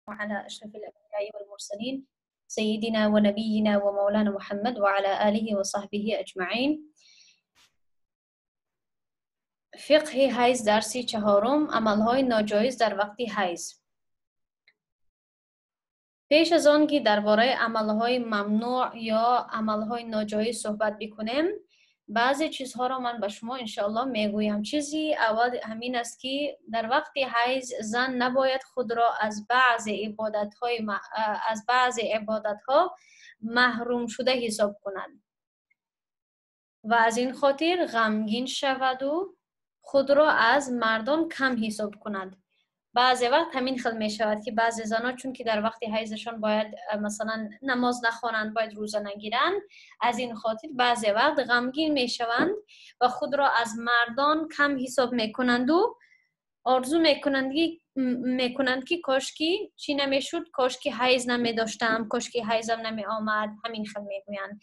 وعلى أشرف الأنبياء والمرسلين سيدنا ونبينا ومولانا محمد وعلى آله وصحبه أجمعين. فقه حیض درسی چهارم، عملهای ناجایز در وقت حیض. پیش از آن که درباره عملهای ممنوع یا عملهای ناجایز صحبت بکنیم، بعضی چیزها را من به شما انشاءالله میگویم. چیزی اول همین است که در وقت حیض زن نباید خود را از بعضی عبادتها محروم شده حساب کند و از این خاطر غمگین شود و خود را از مردان کم حساب کند. بعضی وقت همین خیلی می شود که بعضی زنها چون که در وقت حیضشان باید مثلا نماز نخوانند، باید روزه نگیرند، از این خاطر بعضی وقت غمگین می شوند و خود را از مردان کم حساب می کنند و آرزو می کنند که کاشکی چی نمیشد، کاشکی حیض نمی داشتم، کاشکی حیضم نمی آمد. همین خیلی می گویند.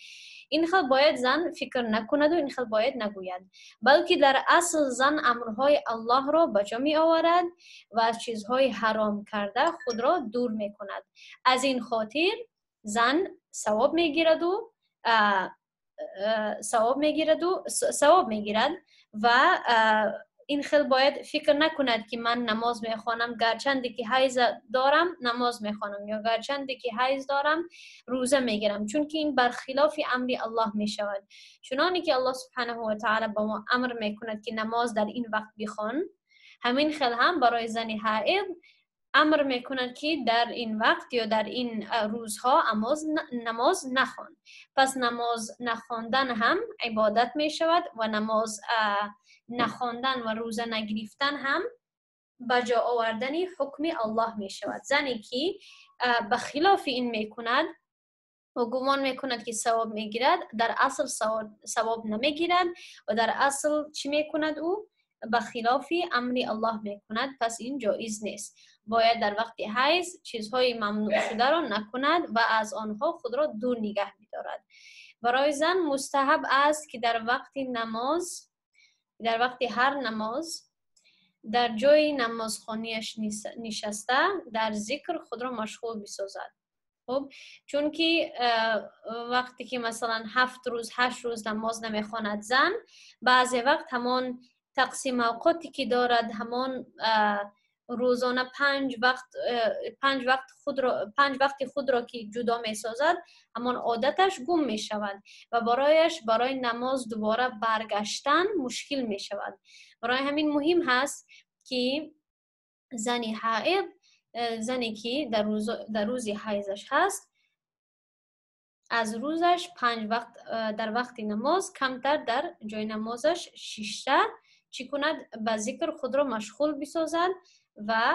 این خیلی باید زن فکر نکند و این خیلی باید نگوید، بلکه در اصل زن امرهای الله را بجا می آورد و از چیزهای حرام کرده خود را دور می کند. از این خاطر زن ثواب می گیرد و این خیلی باید فکر نکند که من نماز میخوانم گرچند که حیض دارم نماز میخوانم یا گرچند که حیض دارم روزه میگیرم، چون که این برخلاف امر الله میشود. چنانی که الله سبحانه و تعالی با ما امر میکند که نماز در این وقت بخوان، همین خیلی هم برای زن حائض امر میکند که در این وقت یا در این روزها نماز نخوان. پس نماز نخواندن هم عبادت میشود و نماز نخواندن و روزه نگرفتن هم بجا آوردن حکم الله می شود. زنی که به خلاف این می کند و گمان می کند که ثواب می گیرد، در اصل ثواب نمی گیرد و در اصل چی می کند؟ او به خلاف امر الله می کند. پس این جایز نیست. باید در وقت حیض چیزهای ممنوع شده را نکند و از آنها خود را دور نگه می دارد. برای زن مستحب است که در وقت هر نماز در جای نمازخوانیش نشسته در ذکر خود را مشغول بسازد. خب چون که وقتی که مثلا 7 روز 8 روز نماز نمیخواند زن، بعضی وقت همان تقسیم اوقاتی که دارد، همان روزانه 5 وقت خود را که جدا می سازد، همان عادتش گم می شود و برای نماز دوباره برگشتن مشکل می شود. برای همین مهم هست که زنی که در روز حیضش هست، از روزش 5 وقت در وقت نماز کمتر در جای نمازش 6 چی کند؟ به ذکر خود را مشغول بسازد و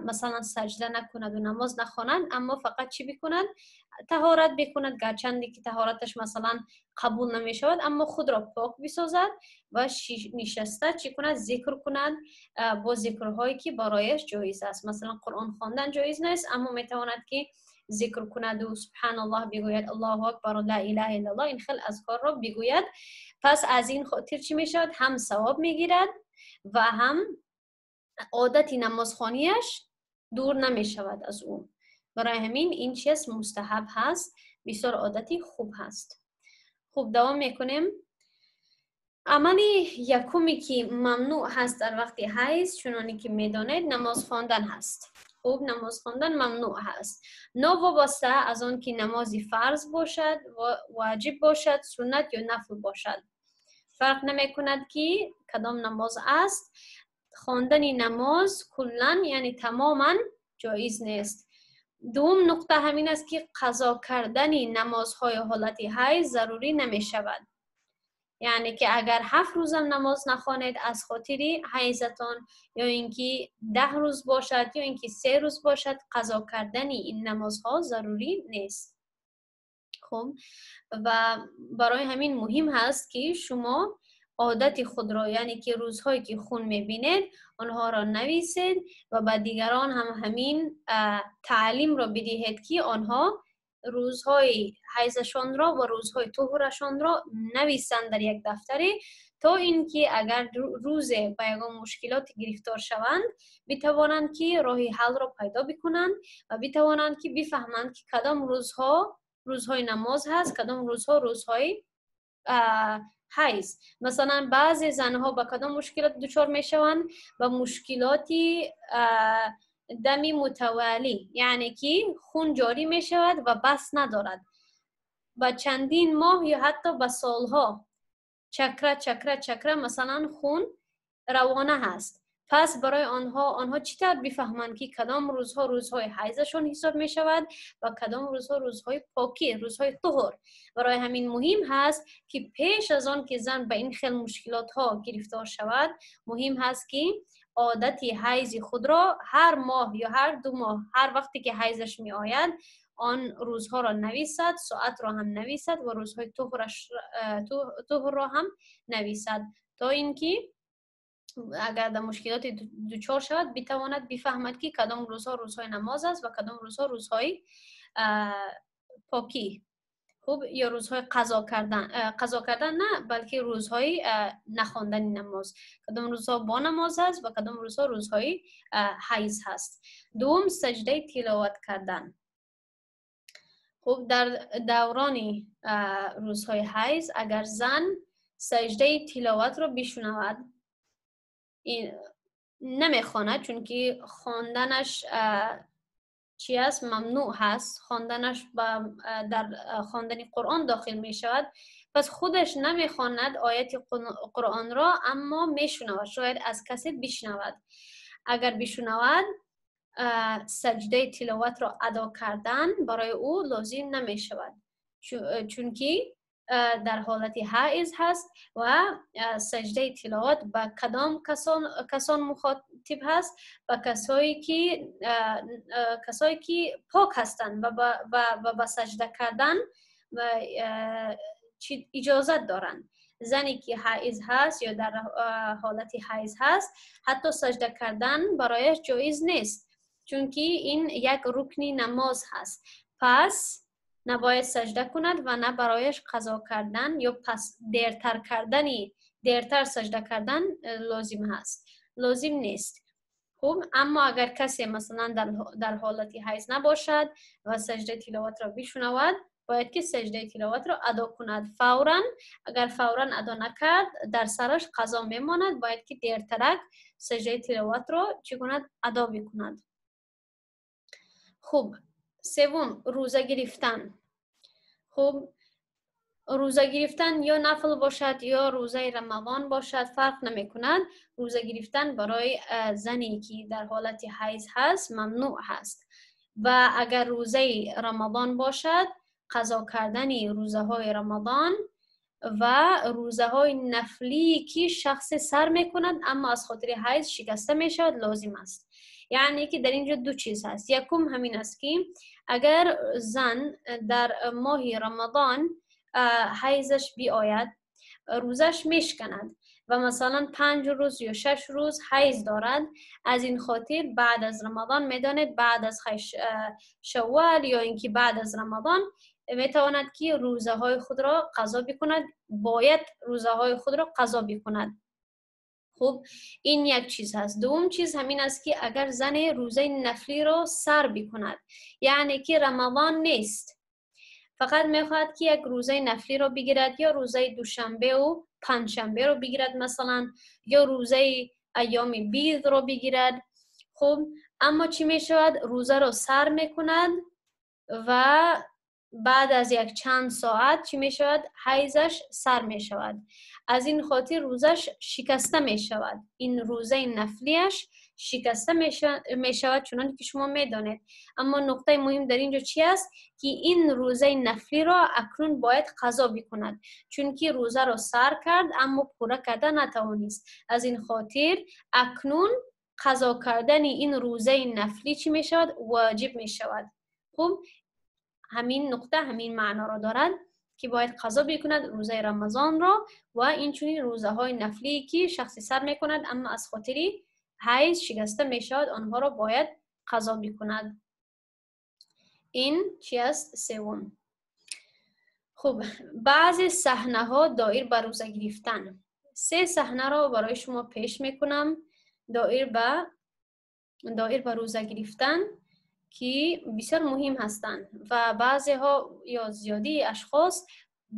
مثلا سجده نکند و نماز نخواند، اما فقط چی بکند؟ طهارت بکند، گرچند که طهارتش مثلا قبول نمی شود، اما خود را پاک بسازد و نشسته چی کند؟ ذکر کند با ذکرهایی که برایش جایز است. مثلا قرآن خواندن جایز نیست، اما می تواند که ذکر کند و سبحان الله بگوید، الله اکبر، لا اله الا الله، این خیلی اذکار را بگوید. پس از این خاطر چی می شود؟ هم ثواب می گیرد و هم عادت نمازخوانیش دور نمی شود از اون. برای همین این چیز مستحب هست، بسیار عادتی خوب هست. خوب دوام میکنیم. عمل یکمی که ممنوع هست در وقت حیض، چونانی که میدانید، نماز خواندن هست. خوب نماز خواندن ممنوع هست، ناوابسته از آن که نمازی فرض باشد، واجب باشد، سنت یا نفل باشد. فرق نمی کند که کدام نماز است. خواندن نماز کلاً یعنی تماماً جایز نیست. دوم نقطه همین است که قضا کردن نمازهای حالت حیض ضروری نمی شود. یعنی که اگر 7 روزم نماز نخوانید از خاطر حیضتان، یا اینکه 10 روز باشد یا اینکه 3 روز باشد، قضا کردن این نمازها ضروری نیست. خب و برای همین مهم هست که شما عادت خود را، یعنی که روزهایی که خون میبینید آنها را نویسید و به دیگران هم همین تعلیم را بدهید که آنها روزهای حیضشان را و روزهای طهورشان را نویسند در یک دفتری، تا اینکه اگر روز به یگان مشکلات گرفتار شوند بتوانند که راه حل را پیدا بکنند و بتوانند که بفهمند که کدام روزهای نماز هست، کدام روزهای حیض. مثلا بعضی زنها با کدام مشکلات دچار می شوند؟ با مشکلاتی دمی متوالی، یعنی که خون جاری می شود و بس ندارد با چندین ماه یا حتی با سالها چکره مثلا خون روانه هست. پس برای آنها چطور بفهمند که کدام روزهای حیضشون حساب می شود و کدام روزهای پاکی، روزهای طهر. برای همین مهم هست که پیش از آن که زن به این خیل مشکلات ها گرفتار شود، مهم هست که عادتی حیض خود را هر ماه یا هر 2 ماه، هر وقتی که حیضش می آید، آن روزها را نویسد، ساعت را هم نویسد و روزهای طهر را هم نویسد تا اینکه اگر در مشکلات دچار شود بتواند بفهمد که کدام روزها روزهای نماز است و کدام روزها روزهای پاکی، خوب، یا روزهای قضا کردن نه، بلکه روزهای نخواندن نماز، کدام روزها با نماز است و کدام روزها روزهای حیض هست. دوم، سجده تلاوت کردن. خب در دوران روزهای حیض اگر زن سجده تلاوت رو بشنود، این نمیخواند، چون که خواندنش چی است؟ ممنوع هست، خواندنش در خواندن قرآن داخل می شود. پس خودش نمیخواند آیت قرآن را، اما میشنود، شاید از کسی بشنود. اگر بشنود سجده تلاوت را ادا کردن برای او لازم نمی شود، چون که در حالت حیض هست و سجده تلاوت با کدام کسان مخاطب هست؟ با کسایی که پاک هستند و با سجده کردن و اجازت دارند. زنی که حیض هست یا در حالت حیض هست حتی سجده کردن برایش جایز نیست، چون که این یک رکن نماز هست. پس نباید سجده کند و نه برایش قضا کردن یا پس دیرتر سجده کردن لازم نیست. خوب، اما اگر کسی مثلا در حالت حیض نباشد و سجده تلاوت را بشنود، باید که سجده تلاوت را ادا کند فوراً. اگر فوراً ادا نکرد در سرش قضا میماند، باید که دیرترک سجده تلاوت را چی کند؟ ادا بکند. خوب، سوم، روزه گرفتن. خوب، روزه گرفتن یا نفل باشد یا روزه رمضان باشد فرق نمی کند. روزه گرفتن برای زنی که در حالت حیض هست ممنوع هست و اگر روزه رمضان باشد قضا کردن روزه های رمضان و روزه های نفلی که شخص سر می کند اما از خاطر حیض شکسته می شود لازم است. یعنی که در اینجا 2 چیز هست. یکم همین است که اگر زن در ماه رمضان حیضش بیاید، روزش میشکند و مثلا 5 روز یا 6 روز حیض دارد، از این خاطر بعد از رمضان میدانید بعد از شوال یا اینکه بعد از رمضان میتواند که روزه های خود را قضا بکند، باید روزه های خود را قضا بکند. خب این یک چیز هست. دوم چیز همین است که اگر زن روزه نفلی را سر بکند، یعنی که رمضان نیست، فقط میخواهد که یک روزه نفلی را بگیرد یا روزه دوشنبه و پنجشنبه را بگیرد مثلا، یا روزه ایام بید را بگیرد. خب اما چی میشود؟ روزه را سر میکند و بعد از یک چند ساعت چی میشود؟ حیضش سر میشود. از این خاطر روزش شکسته میشود، این روزه نفلیش شکسته میشود چنانکه که شما میدانید. اما نقطه مهم در اینجا چی است؟ که این روزه نفلی را اکنون باید قضا بکند، چون که روزه را سر کرد اما پوره کردن نتوانست. از این خاطر اکنون قضا کردن این روزه نفلی چی میشود؟ واجب میشود. خب همین نقطه همین معنا را دارد که باید قضا بکند روزه رمضان را و این چنین روزه های نفلی که شخصی سر میکند اما از خاطر حیض شکسته میشود آنها را باید قضا بکند. این چی است؟ سوم. خب بعضی صحنه ها دایر بر روزه گرفتن. 3 صحنه را برای شما پیش میکنم دایر به روزه گرفتن که بسیار مهم هستند و بعضی ها یا زیادی اشخاص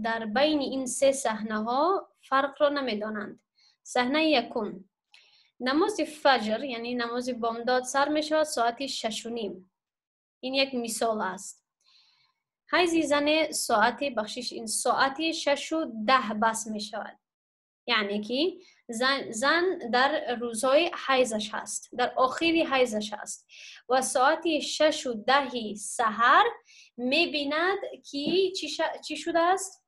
در بین این 3 صحنه ها فرق را نمیدانند. صحنه یکم، نماز فجر یعنی نماز بامداد سر می شود ساعت 6:30. این یک مثال است. حیض زن ساعت 6:10 بس می شود، یعنی که زن در روزهای حیضش هست، در آخری حیضش هست و ساعت 6:10 سحر می بیند که چی شده است؟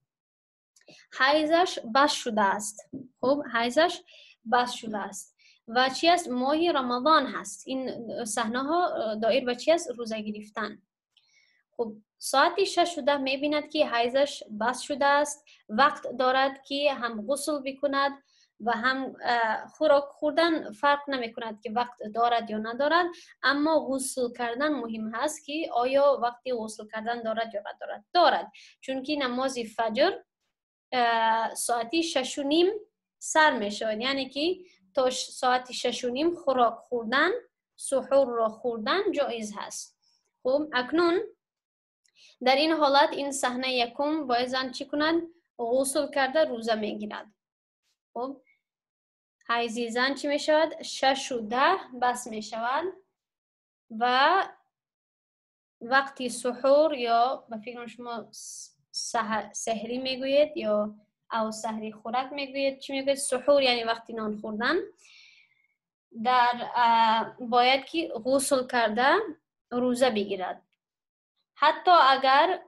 حیضش بس شده است. خب حیضش بس شده است و چی است؟ ماه رمضان هست. این صحنه ها دایر به چی است؟ روزه گرفتن. خب ساعت 6:10 می بیند که حیضش بس شده است، وقت دارد که هم غسل بکند و هم خوراک خوردن فرق نمی کند که وقت دارد یا ندارد، اما غسل کردن مهم هست که آیا وقتی غسل کردن دارد یا ندارد. دارد، چون که نماز فجر ساعت 6:30 سر می شود، یعنی که تا ساعت 6:30 خوراک خوردن، سحور را خوردن جایز هست. خب اکنون در این حالت این صحنه یکم باید زن چی کند؟ غسل کرده روزه میگیرد. خب حیض زن چی می شود؟ 6:10 بس می شود و وقتی سحور یا به فکر شما سحری میگوید یا او سحری خوراک میگوید، چی میگوید؟ سحور یعنی وقتی نان خوردن، باید که غسل کرده روزه بگیرد. حتی اگر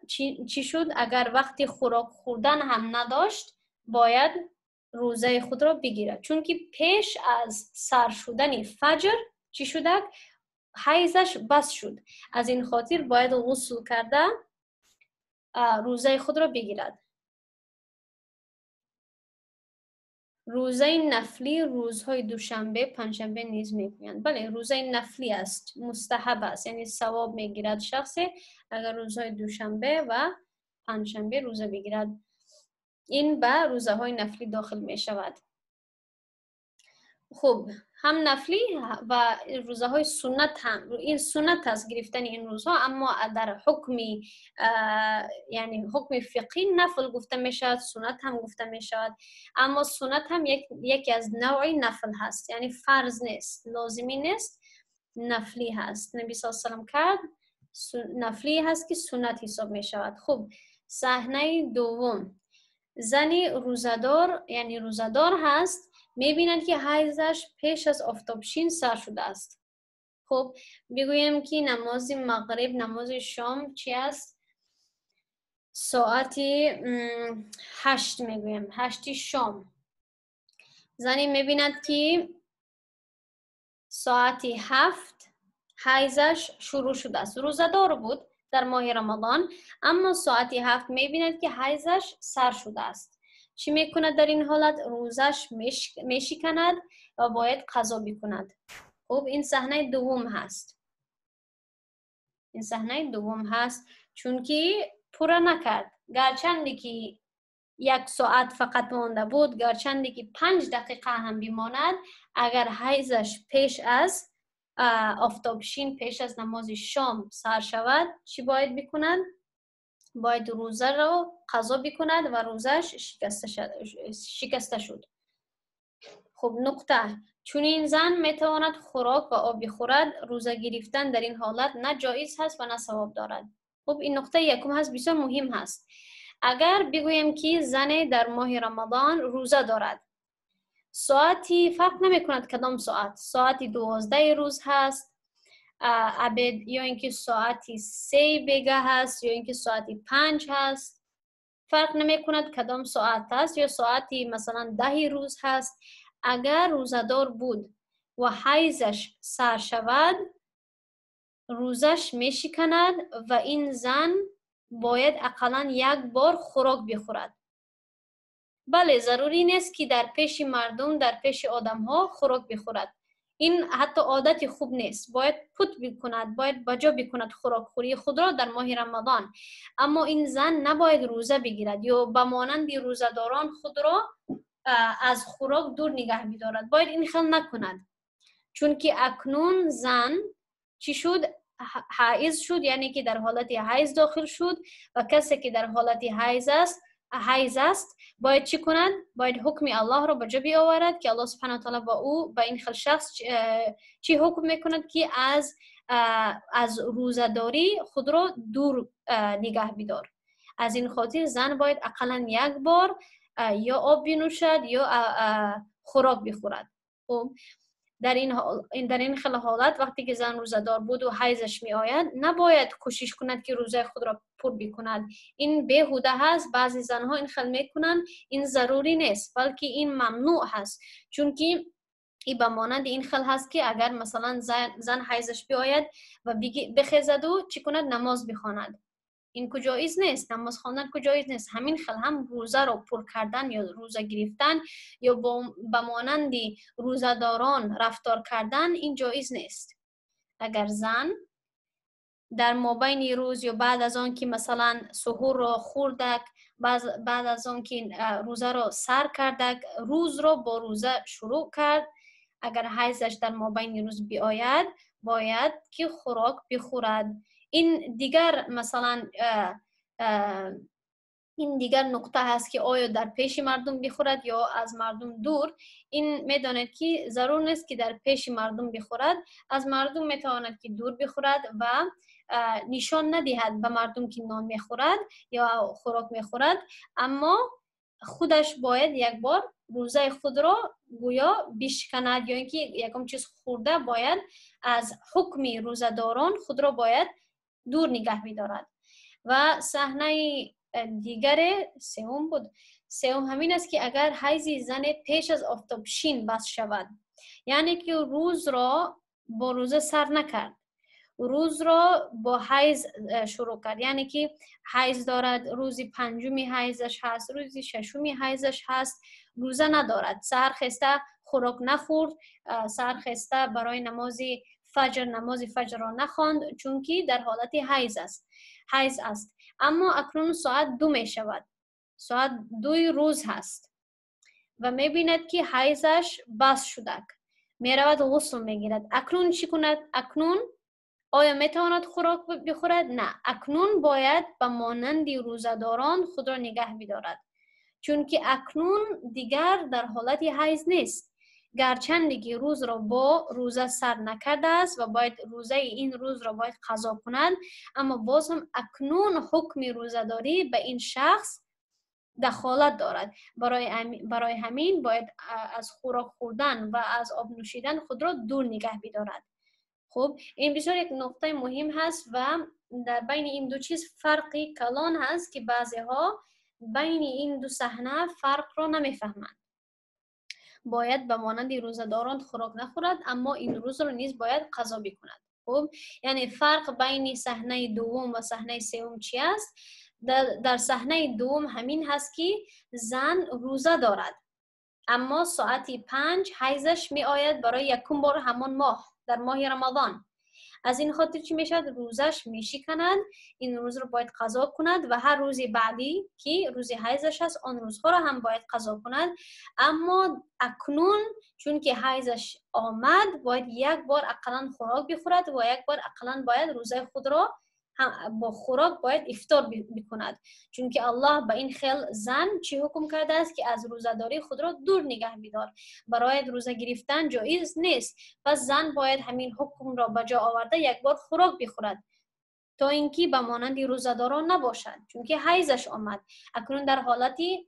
چی شد؟ اگر وقتی خوراک خوردن هم نداشت باید روزه خود را بگیرد، چون که پیش از سر شدن فجر چی شده؟ حیضش بس شد. از این خاطر باید غسل کرده روزه خود را بگیرد. روزه نفلی روزهای دوشنبه پنجشنبه نیز میگویند. بله روزه نفلی است، مستحب است، یعنی ثواب میگیرد شخصی اگر روزهای دوشنبه و پنجشنبه روزه بگیرد. این به روزه های نفلی داخل می شود. خب هم نفلی و روزه های سنت هم، این سنت است گرفتن این روزها، اما در حکمی یعنی حکم فقهی نفل گفته می شود، سنت هم گفته می شود، اما سنت هم یکی از نوعی نفل هست، یعنی فرض نیست، لازمی نیست، نفلی هست. نبی صلی الله علیه و کرد نفلی هست که سنت حساب می شود. خب صحنه دوم، زنی روزدار یعنی روزدار هست، میبینند که حیضش پیش از آفتابشین سر شده است. خب بگویم که نماز مغرب نماز شام چی است؟ ساعت 8 میگویم، 8 شام. زنی میبیند که ساعت 7 حیضش شروع شده است. روزدار بود در ماه رمضان، اما ساعت 7 میبیند که حیضش سر شده است. چی میکند در این حالت؟ روزش میشکند و باید قضا بکند. خب این صحنه دوم هست. این صحنه دوم هست چون که پورا نکرد، گرچندی که 1 ساعت فقط مانده بود، گرچندی که 5 دقیقه هم بماند، اگر حیضش پیش از آفتابشین، پیش از نماز شام سر شود، چی باید بکند؟ باید روزه را قضا بکند و روزش شکسته شد. خب نقطه، چون این زن میتواند خوراک و آب بخورد، روزه گرفتن در این حالت نه جایز هست و نه ثواب دارد. خب این نقطه یکم هست، بسیار مهم هست. اگر بگویم که زن در ماه رمضان روزه دارد، ساعتی فرق نمی کند کدام ساعت 12 روز هست، عبد یا اینکه ساعتی 3 بگه هست یا اینکه ساعتی 5 هست، فرق نمی کند کدام ساعت هست، یا ساعتی مثلا 10 روز هست. اگر روزدار بود و حیضش سر شود، روزش می شکند و این زن باید اقلا 1 بار خوراک بخورد. بله ضروری نیست که در پیش مردم، در پیش آدم ها خوراک بخورد، این حتی عادت خوب نیست، باید پوت بکند، باید بجا بکند خوراک خوری خود را در ماه رمضان. اما این زن نباید روزه بگیرد یا به مانند روزه داران خود را از خوراک دور نگه می‌دارد. باید این خیال نکند، چون که اکنون زن چی شد؟ حائض شد، یعنی که در حالت حیض داخل شد و کسی که در حالت حیض است باید چی کند؟ باید حکم الله را به جا بیاورد که الله سبحانه و تعالی با او با این خل شخص چی حکم میکند که از روزه‌داری خود را دور نگه بدار. از این خاطر زن باید اقلا یک بار یا آب بنوشد یا خوراک بخورد. خب در این خل حالت وقتی که زن روزه‌دار بود و حیضش می آید نباید کوشش کند که روزه خود را پر بکند. این بیهوده هست. بعضی زنها این خل میکنند، این ضروری نیست بلکه این ممنوع هست، چون که این به مانند این خل هست که اگر مثلا زن حیضش بیاید و بخیزد و چی کند؟ نماز بخواند. این جایز نیست. نماز خواندن جایز نیست. همین خل هم روزه رو پر کردن یا روزه گرفتن یا به مانند روزه‌داران رفتار کردن این جایز نیست. اگر زن در مابین روز یا بعد از آن که مثلا سحور رو خوردک، بعد از آن که روزه رو سر کردک، روز رو با روزه شروع کرد، اگر حیضش در مابین روز بیاید باید که خوراک بخورد. این دیگر مثلا این دیگر نقطه هست که آیا در پیش مردم بخورد یا از مردم دور. این میداند که ضرور نیست که در پیش مردم بخورد، از مردم میتواند که دور بخورد و نشان ندهد به مردم که نان میخورد یا خوراک میخورد، اما خودش باید یک بار روزه خود را گویا بشکند یا اینکه یکم چیز خورده باید از حکم روزه‌داران خود را باید دور نگه می‌دارد. و صحنه دیگر سوم بود. سوم همین است که اگر حیض زن پیش از آفتابشین بس شود، یعنی که روز را با روزه سر نکرد، روز را با حیض شروع کرد، یعنی که حیض دارد، روزی پنجمی حیضش هست، روزی ششمی حیضش هست، روزه ندارد، سحر خسته خوراک نخورد، سحر خسته برای نماز فجر را نخواند، چون که در حالت حیض است. اما اکنون ساعت 2 می شود، ساعت 2 روز هست و می بیند که حیضش بس شده، می رود غسل می گیرد. اکنون چی کند؟ اکنون آیا می تواند خوراک بخورد؟ نه. اکنون باید به مانند روزه‌داران خود را نگه بدارد، چون که اکنون دیگر در حالت حیض نیست، گرچند که روز را با روزه سر نکرده است و باید روزه این روز را باید قضا کند، اما باز هم اکنون حکم روزه‌داری به این شخص دخالت دارد. برای همین باید از خوراک خوردن و از آب نوشیدن خود را دور نگه بدارد. خب این بسیار یک نقطه مهم هست و در بین این دو چیز فرقی کلان هست که بعضی ها بین این دو صحنه فرق را نمیفهمند. باید به مانند روزه‌داران خوراک نخورد، اما این روز رو نیز باید قضا بکند. خب یعنی فرق بین صحنه دوم و صحنه سوم چی است؟ در صحنه دوم همین هست که زن روزه دارد، اما ساعت 5 حیضش می آید برای یکم بار همان ماه، در ماه رمضان. از این خاطر چی میشد؟ روزش میشکند، این روز رو باید قضا کند و هر روزی بعدی که روزی حیضش هست آن روزها رو هم باید قضا کند. اما اکنون چون که حیضش آمد باید یک بار اقلا خوراک بخورد و یک بار اقلا باید روزه خود را با خوراک باید افطار بکند، چون که الله به این خیل زن چی حکم کرده است که از روزه‌داری خود را دور نگه بدار، برای روزه گرفتن جایز نیست. پس زن باید همین حکم را به جا آورده یک بار خوراک بخورد تا اینکه به مانند روزه‌داران نباشد، چون که حیضش آمد، اکنون در حالتی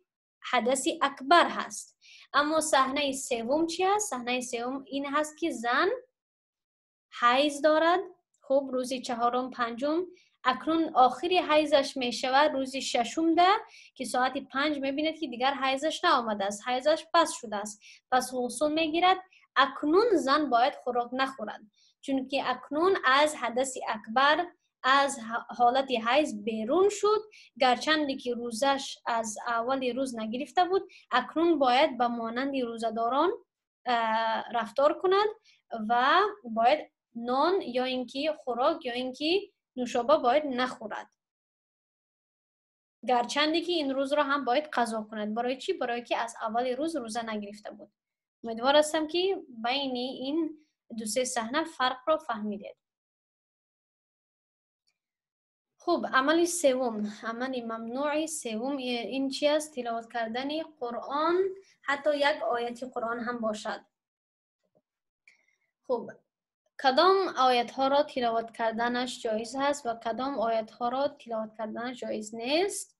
حدث اکبر هست. اما صحنه سوم چی است؟ صحنه سوم این هست که زن حیض دارد، خب روزی چهارم پنجم، اکنون آخری حیضش می شود روزی ششم ده که ساعت 5 می بیند که دیگر حیضش نآمده است، حیضش بس شده است، پس غسل می گیرد. اکنون زن باید خوراک نخورد، چون که اکنون از حدث اکبر، از حالت حیض بیرون شد، گرچند که روزش از اول روز نگرفته بود، اکنون باید به مانند روزه‌داران رفتار کند و باید نان یا اینکه خوراک یا اینکه نوشابه باید نخورد. گرچندی که این روز را هم باید قضا کند. برای چی؟ برای که از اول روز روزه نگرفته بود. امیدوار هستم که بین این دو سه صحنه فرق را فهمیدید. خب عمل سوم، عمل ممنوع سوم این چی است؟ تلاوت کردن قرآن، حتی یک آیت قرآن هم باشد. خب کدام آیت ها را تلاوت کردنش جایز هست و کدام آیت ها را تلاوت کردنش جایز نیست؟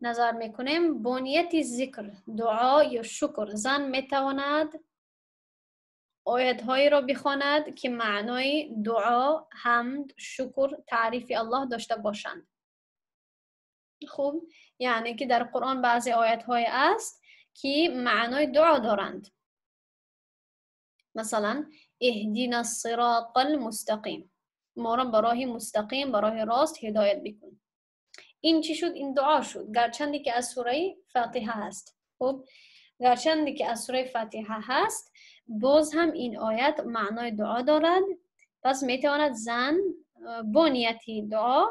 نظر میکنیم. با نیت ذکر، دعا یا شکر زن میتواند آیت هایی را بخواند که معنای دعا، حمد، شکر، تعریف الله داشته باشند. خب یعنی که در قرآن بعضی آیت های است که معنای دعا دارند. مثلا اهدینا الصراط المستقیم، ما را به راه مستقیم، به راه راست هدایت بکن. این چی شد؟ این دعا شد، گرچندی که از سوره فاتحه هست. خب گرچندی که از سوره فاتحه هست، باز هم این آیت معنای دعا دارد. پس میتواند زن با نیتی دعا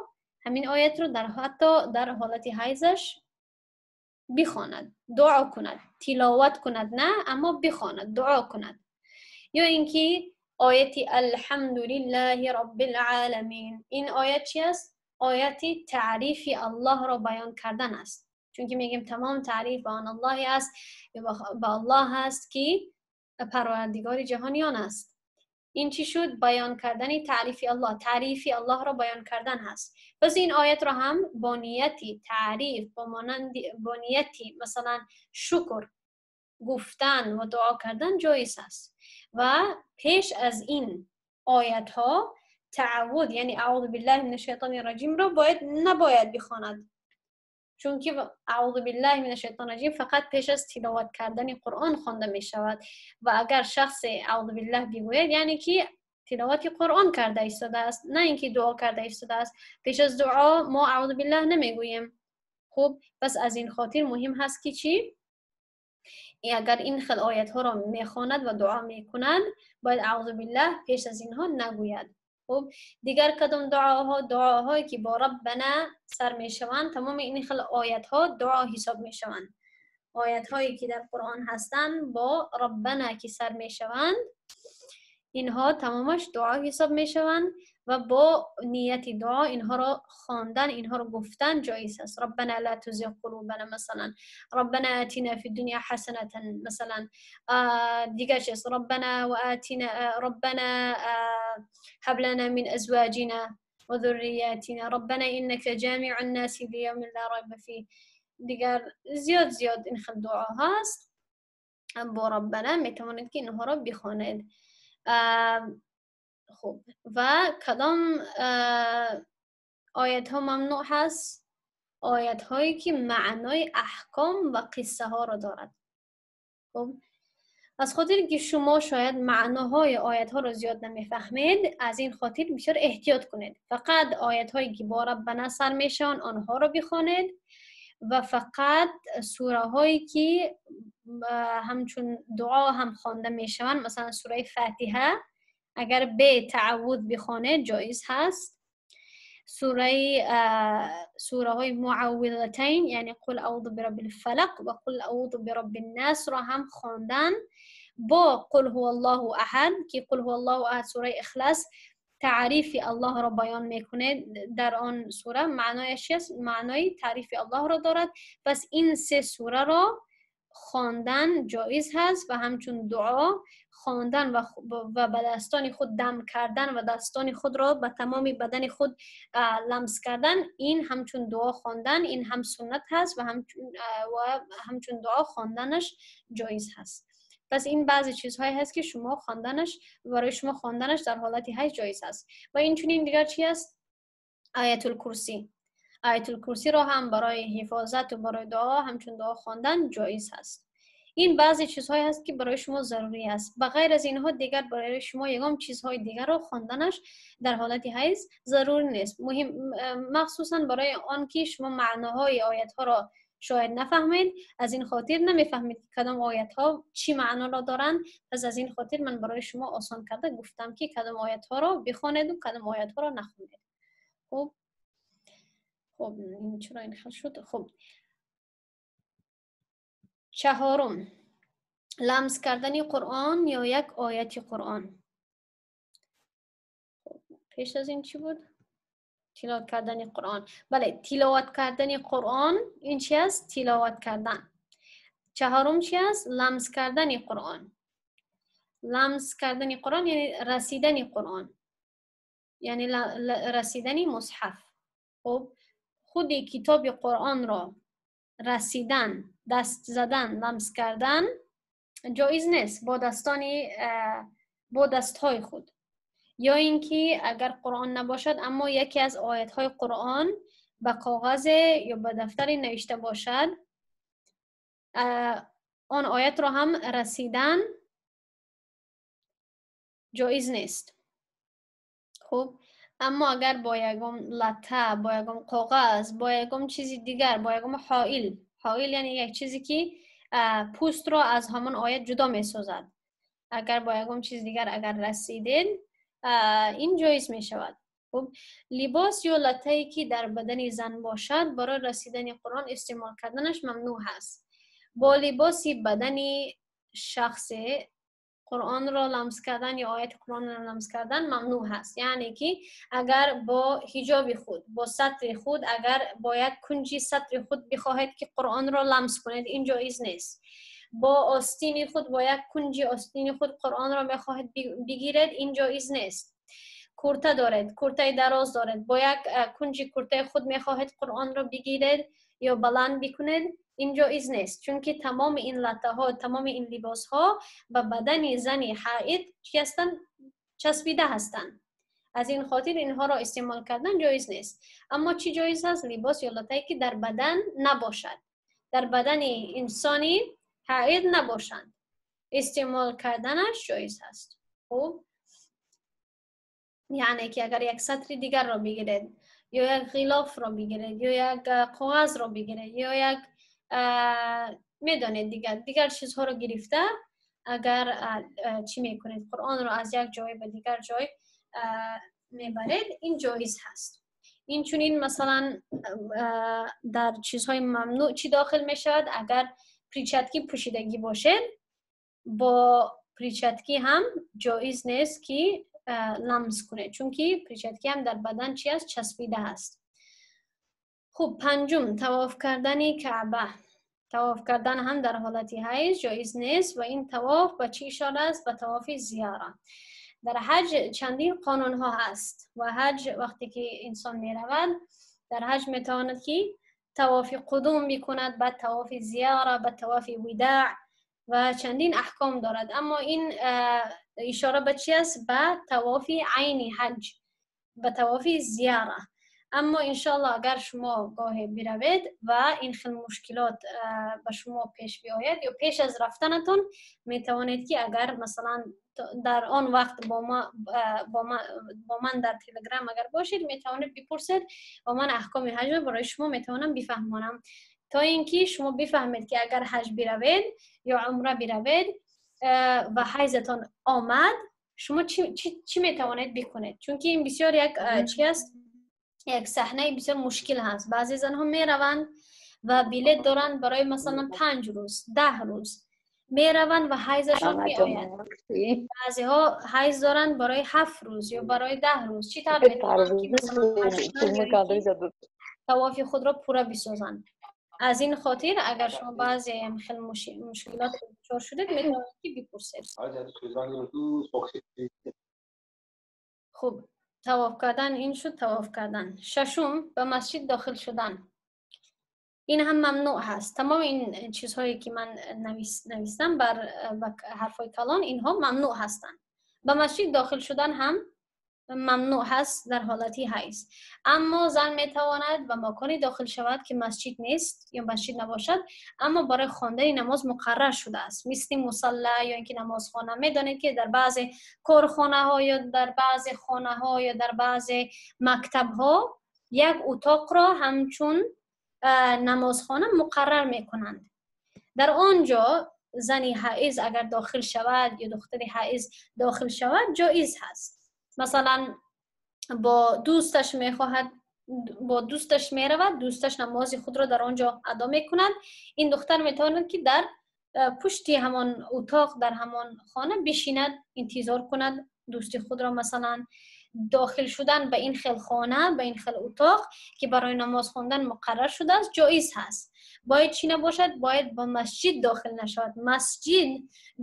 همین آیت رو حتی در حالت حیضش بخواند، دعا کند، تلاوت کند نه، اما بخواند، دعا کند. یا اینکه آیت الحمدلله رب العالمین، این آیت چی است؟ آیت تعریف الله را بیان کردن است. چون که میگیم تمام تعریف به آن الله است، به الله است که پروردگار جهانیان است. این چی شد؟ بیان کردن تعریف الله، تعریف الله را بیان کردن هست. پس این آیت را هم با نیتی تعریف، با نیتی مثلا شکر گفتن و دعا کردن جایز است. و پیش از این آیت ها تعوذ یعنی اعوذ بالله من الشیطان الرجیم را نباید بخواند، چون که اعوذ بالله من الشیطان الرجیم فقط پیش از تلاوت کردن قرآن خوانده می شود. و اگر شخص اعوذ بالله بگوید یعنی که تلاوت قرآن کرده ایستاده است، نه اینکه دعا کرده ایستاده است. پیش از دعا ما اعوذ بالله نمیگوییم. خب پس از این خاطر مهم هست که چی؟ اگر این خل آیت ها را میخواند و دعا میکند باید اعوذ بالله پیش از اینها نگوید. خب دیگر کدام دعاهایی که با ربنا سر میشوند، تمام این خل آیت ها دعا حساب میشوند. آیت هایی که در قرآن هستند با ربنا که سر میشوند اینها تمامش دعا حساب میشوند و با نیت دعا اینها را خواندن، اینها را گفتن جایز است. ربنا لا تزغ قلوبنا، مثلا ربنا آتنا فی الدنیا حسنه، مثلا دیگر چیز ربنا و آتنا، ربنا هب لنا من ازواجنا و ذریاتنا، ربنا انك جامع الناس لیوم لا ریب فیه. دیگر زیاد این خل دعا هست با ربنا میتوانید که اینها را بخوانید. خب و کدام آیت ها ممنوع هست؟ آیت هایی که معنای احکام و قصه ها را دارد. خب از خاطر که شما شاید معناهای آیت ها را زیاد نمیفهمید، از این خاطر بسیار احتیاط کنید. فقط آیت هایی که با ربنا سر میشن آنها را بخوانید و فقط سوره هایی که همچون دعا هم خوانده میشوند، مثلا سوره فاتحه اگر به تعوذ بخوانید جایز هست. سوره های معوذتین یعنی قل اعوذ برب الفلق و قل اعوذ برب الناس را هم خواندن با قل هو الله احد، که قل هو الله احد سوره اخلاص تعریف الله را بیان میکنه. در آن سوره معنایش است، معنای تعریف الله را دارد. پس این سه سوره را خواندن جایز هست و همچون دعا خواندن و به دستان خود دم کردن و دستان خود را به تمام بدن خود لمس کردن، این همچون دعا خواندن، این هم سنت هست و همچون دعا خواندنش جایز هست. پس این بعضی چیزهایی هست که برای شما خواندنش در حالت حیض جایز هست. و این چنین دیگر چی است؟ آیت الکرسی. آیت الکرسی را هم برای حفاظت و برای دعا همچون دعا خواندن جایز هست. این بعضی چیزهایی هست که برای شما ضروری است. بغیر از اینها دیگر برای شما یگام چیزهای دیگر را خواندنش در حالت حیض ضروری نیست. مخصوصا برای آن که شما معناهای آیت ها را شاید نفهمید، از این خاطر نمیفهمید کدام آیت ها چی معنا را دارند. پس از این خاطر من برای شما آسان کرده گفتم که کدام آیت ها را بخوانید و کدام آیت ها را نخوانید. خب خب این چرا این خل شد؟ خب چهارم، لمس کردن قرآن یا یک آیت قرآن. پیش از این چی بود؟ تلاوت کردن قرآن. بله، تلاوت کردن قرآن این چی است؟ تلاوت کردن. چهارم چی است؟ لمس کردن قرآن. لمس کردن قرآن یعنی رسیدن قرآن، یعنی رسیدن مصحف. خب خود کتاب قرآن را رسیدن، دست زدن، لمس کردن جایز نیست با دستهای خود. یا اینکه اگر قرآن نباشد اما یکی از آیات‌های قرآن به کاغذ یا به دفتر نوشته باشد، آن آیت را هم رسیدن جایز نیست. خب اما اگر با یکم لطه، با یکم کاغذ، با یکم چیزی دیگر، با یکم حائل یعنی یک چیزی که پوست را از همون آیت جدا می سازد، اگر با یکم چیز دیگر اگر رسیدید این جایز می شود. خب لباس یا لطه‌ای که در بدن زن باشد برای رسیدن قرآن استعمال کردنش ممنوع است. با لباسی بدنی شخص قرآن را لمس کردن یا آیت قرآن را لمس کردن ممنوع هست. یعنی که اگر با حجاب خود، با سطر خود، اگر با یک کنجی سطر خود بخواهید که قرآن را لمس کنید این جایز نیست. با آستین خود، با یک کنجی آستین خود قرآن را بخواهید بگیرید این جایز نیست. کرته دارید، کرته دراز دارید، با یک کنجی کرته خود میخواهید قرآن را بگیرید یا بلند بکنید این جایز نیست، چون که تمام این لطه ها، تمام این لباس ها به بدن زنی حائض چسبیده هستند. از این خاطر اینها را استعمال کردن جایز نیست. اما چی جایز هست؟ لباس یا لطه‌ای که در بدن نباشد، در بدن انسانی حائض نباشند، استعمال کردنش جایز هست. خب یعنی که اگر یک سطر دیگر را بگیرید یا یک غلاف را بگیرید یا یک کاغذ را بگیرید یا یک میدانید دیگر چیزها رو گرفته، اگر چی میکنید قرآن رو از یک جای به دیگر جای میبرید این جایز هست. این چونین مثلا در چیزهای ممنوع چی داخل میشود؟ اگر پریچتکی پوشیدگی باشه با پریچتکی هم جایز نیست که لمس کنه، چون که پریچتکی هم در بدن چی است؟ چسبیده هست. خب پنجم، طواف کردن کعبه. طواف کردن هم در حالت حیض جایز نیست و این طواف به چی اشاره است؟ به طواف زیاره. در حج چندین قانون ها هست و حج وقتی که انسان می رود در حج می تواند که طواف قدوم بکند، بعد طواف زیاره، بعد طواف وداع و چندین احکام دارد. اما این اشاره به چی است؟ به طواف عین حج، به طواف زیاره. اما انشالله اگر شما گاهی بروید و این خیلی مشکلات به شما پیش بیاید یا پیش از رفتنتون می توانید که اگر مثلا در آن وقت با من در تلگرام اگر باشید می توانید بپرسید و من احکام حج برای شما می توانم بفهمانم، تا اینکه شما بفهمید که اگر حج بروید یا عمره بروید و حیضتان آمد شما چی می توانید بکنید، چون که این بسیار یک چی است، یک صحنه بسیار مشکل هست. بعضی زنها می روند و بلیط دارند برای مثلا 5 روز 10 روز می روند و حیضشان می آید. بعضی ها حیض دارند برای 7 روز یا برای 10 روز. چی طور می توانند که مثلا طواف خود را پورا بسازند؟ از این خاطر اگر شما بعضی خیلی مشکلات دچار شدید می توانید که بپرسید. خب طواف کردن این شد. طواف کردن. ششم، به مسجد داخل شدن. این هم ممنوع هست. تمام این چیزهایی که من نوشتم بر حرفای کلان اینها ممنوع هستند. به مسجد داخل شدن هم ممنوع هست در حالتی حیض. اما زن میتواند به مکانی داخل شود که مسجد نیست یا مسجد نباشد اما برای خواندن نماز مقرر شده است، مثل مصلی یا اینکه نمازخانه. میدانید که در بعضی کارخانه ها یا در بعضی خانه ها یا در بعضی مکتب ها یک اتاق را همچون نمازخانه مقرر میکنند. در آنجا زنی حائض اگر داخل شود یا دختری حائض داخل شود جایز هست. مثلا با دوستش میخواهد با دوستش میرود، دوستش نماز خود را در آنجا ادا میکند. این دختر میتواند که در پشتی همان اتاق در همان خانه بشیند، انتظار کند دوستی خود را. مثلا داخل شدن به این خیل خانه، به این خیل اتاق که برای نماز خواندن مقرر شده است جایز هست. باید چی نباشد؟ باید با مسجد داخل نشود. مسجد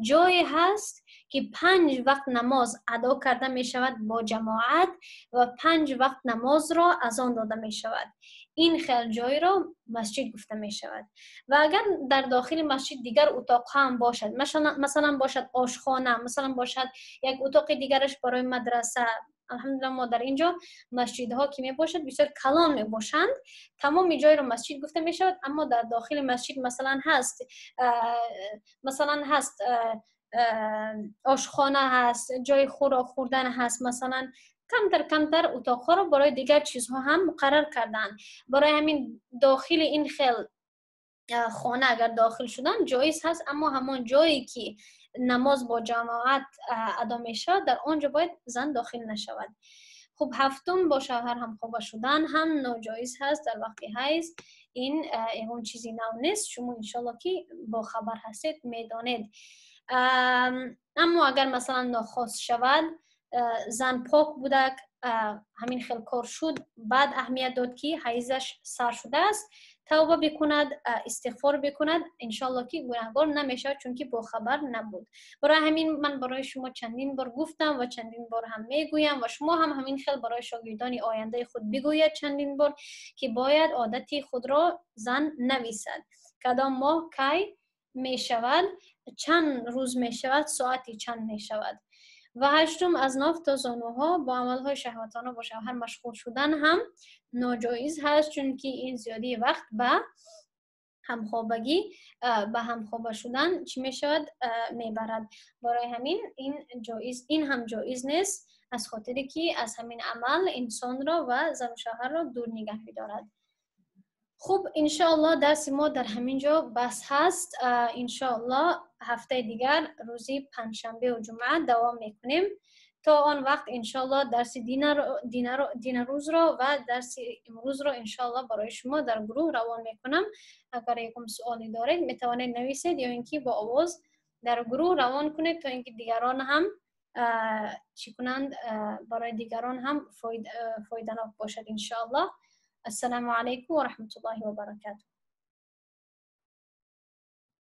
جایی هست که 5 وقت نماز ادا کرده می شود با جماعت و 5 وقت نماز را اذان داده می شود. این خیل جای را مسجد گفته می شود. و اگر در داخل مسجد دیگر اتاق هم باشد، مثلا باشد آشخانه، مثلا باشد یک اتاق دیگرش برای مدرسه، الحمدلله ما در اینجا مسجدها که می باشد بسیار کلان می باشند، تمام جای را مسجد گفته می شود. اما در داخل مسجد مثلا هست آشخانه هست، جای خوراک خوردن هست، مثلا کمتر اتاقها را برای دیگر چیزها هم مقرر کردن. برای همین داخل این خیل خانه اگر داخل شدن جایز هست، اما همان جایی که نماز با جماعت ادا می شود در آنجا باید زن داخل نشود. خب هفتم، با شوهر هم خوابه شدن هم ناجایز هست در وقت حیض. این اون چیزی نو نیست، شما انشالله که با خبر هستید میدانید. اما اگر مثلا ناخواست شود، زن پاک بوده، همین خیل کار شد، بعد اهمیت داد که حیضش سر شده است، توبه بکند، استغفار بکند، انشالله که گناهگار نمیشه، چون که با خبر نبود. برای همین من برای شما چندین بار گفتم و چندین بار هم میگویم و شما هم همین خیل برای شاگردان آینده خود بگوید چندین بار که باید عادتی خود را زن نویسد. کدام ماه کی می شود، چند روز می شود، ساعتی چند می شود. و هشتم، از 9 تا زانوها با عملهای شهوتانه با شوهر مشغول شدن هم ناجایز هست، چون که این زیادی وقت به همخوابگی به همخوابه شدن چی می شود میبرد. برای همین این هم جایز نیست، از خاطری که از همین عمل انسان را و زن و شوهر را دور نگه می‌دارد. خب انشاءالله درس ما در همین جا بس هست. انشاءالله هفته دیگر روزی پنجشنبه و جمعه دوام میکنیم. تا آن وقت انشاءالله درس دین روز را و درس امروز را انشاءالله برای شما در گروه روان میکنم. اگر یکم سوالی دارید میتوانید نویسید یا اینکه با آواز در گروه روان کنید تا اینکه دیگران هم چی کنند، برای دیگران هم فایده‌ناک باشد انشاءالله. السلام عليكم ورحمة الله وبركاته.